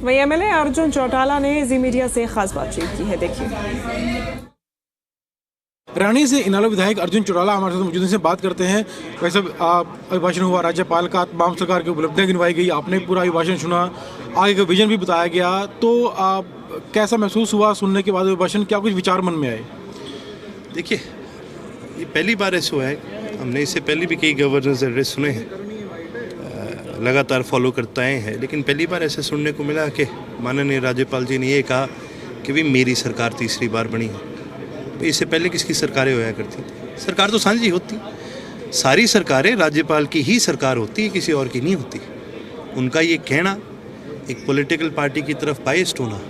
वहीं एमएलए अर्जुन चौटाला ने जी मीडिया से खास बातचीत की है, देखिए। रानी से इनालो विधायक अर्जुन चौटाला हमारे साथ मौजूद हैं, बात करते हैं। वैसे अभिभाषण हुआ राज्यपाल का, तमाम सरकार की उपलब्धियां गिनवाई गई, आपने पूरा अभिभाषण सुना, आगे का विजन भी बताया गया, तो कैसा महसूस हुआ सुनने के बाद अभिभाषण? क्या कुछ विचार मन में आए? देखिए, ये पहली बार ऐसा हुआ है, हमने इससे पहले भी कई गवर्नर्स एड्रेस सुने हैं, लगातार फॉलो करते आए हैं, लेकिन पहली बार ऐसे सुनने को मिला कि माननीय राज्यपाल जी ने ये कहा कि भी मेरी सरकार तीसरी बार बनी है। तो इससे पहले किसकी सरकारें होया करती थी? सरकार तो साझी होती, सारी सरकारें राज्यपाल की ही सरकार होती है, किसी और की नहीं होती। उनका ये कहना एक पॉलिटिकल पार्टी की तरफ बाइस्ड होना,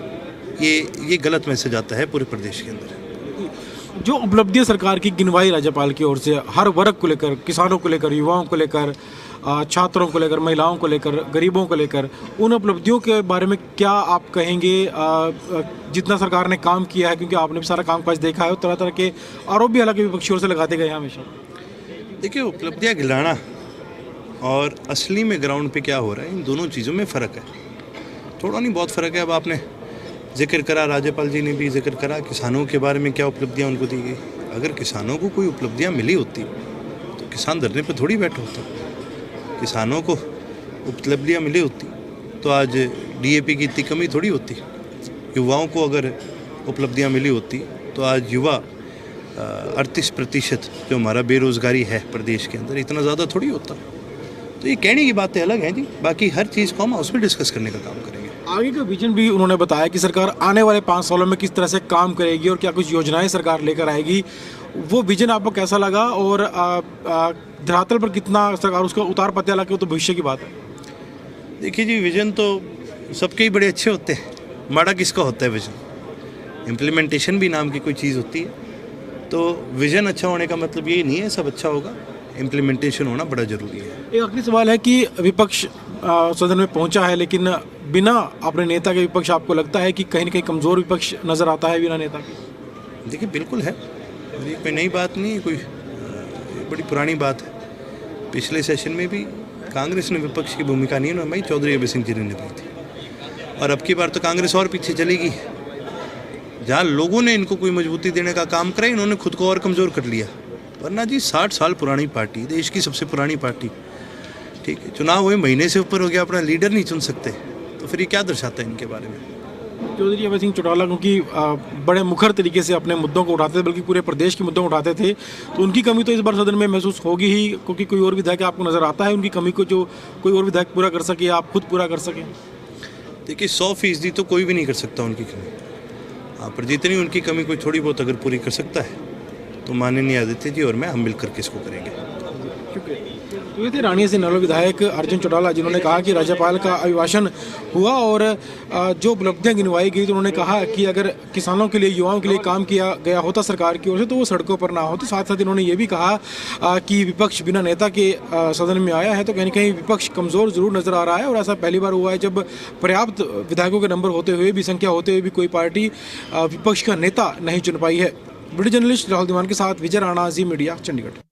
ये गलत मैसेज आता है पूरे प्रदेश के अंदर। जो उपलब्धियां सरकार की गिनवाई राज्यपाल की ओर से, हर वर्ग को लेकर, किसानों को लेकर, युवाओं को लेकर, छात्रों को लेकर, महिलाओं को लेकर, गरीबों को लेकर, उन उपलब्धियों के बारे में क्या आप कहेंगे? जितना सरकार ने काम किया है, क्योंकि आपने भी सारा काम काज देखा है, तरह तरह के आरोप भी हालांकि विपक्षी ओर से लगाते गए हैं हमेशा। देखिए, उपलब्धियां गिनाना और असली में ग्राउंड पे क्या हो रहा है, इन दोनों चीज़ों में फ़र्क है। थोड़ा नहीं बहुत फ़र्क है। अब आपने जिक्र करा, राज्यपाल जी ने भी जिक्र करा किसानों के बारे में, क्या उपलब्धियां उनको दी गई। अगर किसानों को कोई उपलब्धियां मिली होती तो किसान धरने पर थोड़ी बैठा होता। किसानों को उपलब्धियां मिली होती तो आज डीएपी की इतनी कमी थोड़ी होती। युवाओं को अगर उपलब्धियां मिली होती तो आज युवा 38% जो हमारा बेरोज़गारी है प्रदेश के अंदर, इतना ज़्यादा थोड़ी होता। तो ये कहने की बातें अलग हैं जी, बाकी हर चीज़ को हम उसमें डिस्कस करने का काम करेंगे। आगे का विजन भी उन्होंने बताया कि सरकार आने वाले 5 सालों में किस तरह से काम करेगी और क्या कुछ योजनाएं सरकार लेकर आएगी। वो विजन आपको कैसा लगा और धरातल पर कितना सरकार उसका उतार पत्या लगे, तो भविष्य की बात है। देखिए जी, विजन तो सबके ही बड़े अच्छे होते हैं, माड़ा किसका होता है विजन? इम्प्लीमेंटेशन भी नाम की कोई चीज़ होती है। तो विजन अच्छा होने का मतलब ये नहीं है सब अच्छा होगा, इम्प्लीमेंटेशन होना बड़ा ज़रूरी है। एक आखिरी सवाल है कि विपक्ष सदन में पहुंचा है, लेकिन बिना अपने नेता के विपक्ष आपको लगता है कि कहीं न कहीं कमज़ोर विपक्ष नज़र आता है बिना नेता के? देखिए, बिल्कुल है, ये कोई नई बात नहीं, कोई बड़ी पुरानी बात है। पिछले सेशन में भी कांग्रेस ने विपक्ष की भूमिका नहीं निभाई, चौधरी अभय सिंह जी ने निभाई थी, और अब की बार तो कांग्रेस और पीछे चलेगी। जहाँ लोगों ने इनको कोई मजबूती देने का काम करा, इन्होंने खुद को और कमज़ोर कर लिया। वरना जी 60 साल पुरानी पार्टी, देश की सबसे पुरानी पार्टी, ठीक है, चुनाव हुए महीने से ऊपर हो गया, अपना लीडर नहीं चुन सकते, तो फिर ये क्या दर्शाता है इनके बारे में? चौधरी अभय सिंह चौटाला क्योंकि बड़े मुखर तरीके से अपने मुद्दों को उठाते थे, बल्कि पूरे प्रदेश के मुद्दों को उठाते थे, तो उनकी कमी तो इस बार सदन में महसूस होगी ही, क्योंकि कोई और विधायक आपको नज़र आता है उनकी कमी को जो कोई और विधायक पूरा कर सके, आप खुद पूरा कर सकें? देखिए, 100% तो कोई भी नहीं कर सकता उनकी कमी। हाँ, पर जितनी उनकी कमी कोई थोड़ी बहुत अगर पूरी कर सकता है तो माननीय आदित्य जी और मैं, हम मिलकर के इसको करेंगे। तो ये थे रानी से इनालो विधायक अर्जुन चौटाला, जिन्होंने कहा कि राज्यपाल का अभिभाषण हुआ और जो उपलब्धियां गिनवाई गई, तो उन्होंने कहा कि अगर किसानों के लिए, युवाओं के लिए काम किया गया होता सरकार की ओर से, तो वो सड़कों पर ना होते। साथ साथ इन्होंने ये भी कहा कि विपक्ष बिना नेता के सदन में आया है, तो कहीं न कहीं विपक्ष कमज़ोर ज़रूर नज़र आ रहा है, और ऐसा पहली बार हुआ है जब पर्याप्त विधायकों के नंबर होते हुए भी, संख्या होते हुए भी, कोई पार्टी विपक्ष का नेता नहीं चुन पाई है। वीडियो जर्नलिस्ट राहुल दीवान के साथ विजय राणा, जी मीडिया, चंडीगढ़।